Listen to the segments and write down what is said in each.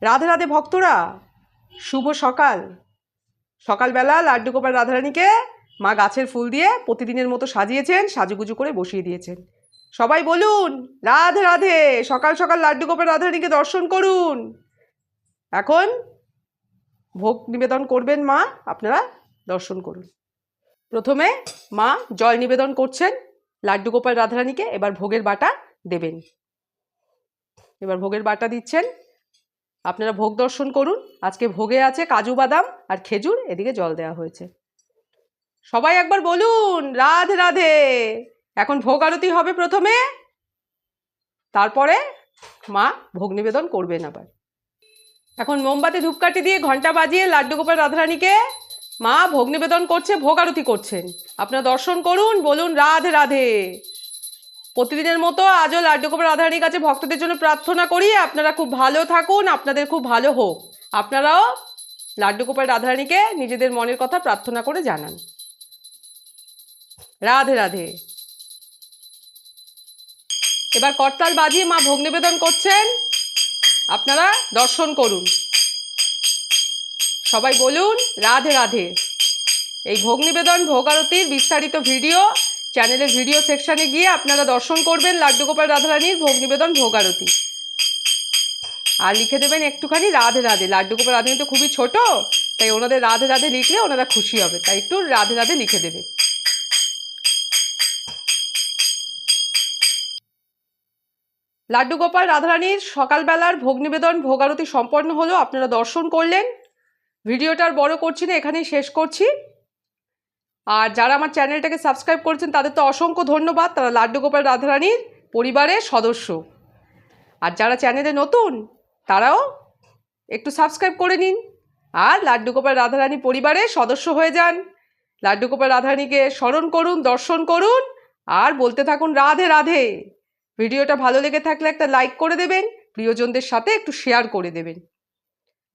রাধে রাধে ভক্তরা, শুভ সকাল। সকালবেলা লাড্ডু গোপাল রাধারানীকে মা গাছের ফুল দিয়ে প্রতিদিনের মতো সাজিয়েছেন, সাজুগুজু করে বসিয়ে দিয়েছেন। সবাই বলুন রাধে রাধে। সকাল সকাল লাড্ডু গোপাল রাধারানীকে দর্শন করুন। এখন ভোগ নিবেদন করবেন মা, আপনারা দর্শন করুন। প্রথমে মা জল নিবেদন করছেন লাড্ডু গোপাল রাধারানীকে, এবার ভোগের বাটা দেবেন। এবার ভোগের বাটা দিচ্ছেন, আপনারা ভোগ দর্শন করুন। আজকে ভোগে আছে কাজু বাদাম আর খেজুর, এদিকে জল দেওয়া হয়েছে। সবাই একবার বলুন রাধে রাধে। এখন ভোগ আরতি হবে প্রথমে, তারপরে মা ভোগ নিবেদন করবেন। আবার এখন মোমবাতি ধূপকাঠি দিয়ে ঘন্টা বাজিয়ে লাড্ডু গোপাল রাধারানীকে মা ভোগ নিবেদন করছে, ভোগ আরতি করছেন। আপনারা দর্শন করুন, বলুন রাধে রাধে। প্রতিদিনের মতো আজও লাড্ডু গোপাল রাধারানীর কাছে ভক্তদের জন্য প্রার্থনা করি আপনারা খুব ভালো থাকুন, আপনাদের খুব ভালো হোক। আপনারাও লাড্ডু গোপাল রাধারানীকে নিজেদের মনের কথা প্রার্থনা করে জানান। রাধে রাধে। এবার করতাল বাজিয়ে মা ভোগ নিবেদন করছেন, আপনারা দর্শন করুন। সবাই বলুন রাধে রাধে। এই ভোগ নিবেদন ভোগ আরতির বিস্তারিত ভিডিও চ্যানেলের ভিডিও সেকশনে গিয়ে আপনারা দর্শন করবেন লাড্ডু গোপাল রাধারানীর ভোগ নিবেদন ভোগ আরতি। আর লিখে দেবেন একটুখানি রাধে রাধে। লাড্ডু গোপাল রাধারানী তো খুবই ছোট, তাই ওনাদের রাধে রাধে লিখলে ওনারা খুশি হবে, তাই একটু রাধে রাধে লিখে দেবে। লাড্ডু গোপাল রাধারানীর সকালবেলার ভোগ নিবেদন ভোগ আরতি সম্পন্ন হলো, আপনারা দর্শন করলেন। ভিডিওটা আর বড় করছি না, এখানেই শেষ করছি। আর যারা আমার চ্যানেলটাকে সাবস্ক্রাইব করেছেন তাদের তো অসংখ্য ধন্যবাদ, তারা লাড্ডু গোপাল রাধারানীর পরিবারের সদস্য। আর যারা চ্যানেলে নতুন তারাও একটু সাবস্ক্রাইব করে নিন আর লাড্ডু গোপাল রাধারানী পরিবারের সদস্য হয়ে যান। লাড্ডু গোপাল রাধারানীকে স্মরণ করুন, দর্শন করুন আর বলতে থাকুন রাধে রাধে। ভিডিওটা ভালো লেগে থাকলে একটা লাইক করে দেবেন, প্রিয়জনদের সাথে একটু শেয়ার করে দেবেন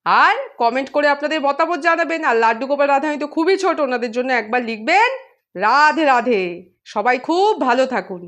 আর কমেন্ট করে আপনাদের মতামত জানাবেন। আর লাড্ডু গোপাল রাধারানী তো খুবই ছোট, ওনাদের জন্য একবার লিখবেন রাধে রাধে। সবাই খুব ভালো থাকুন।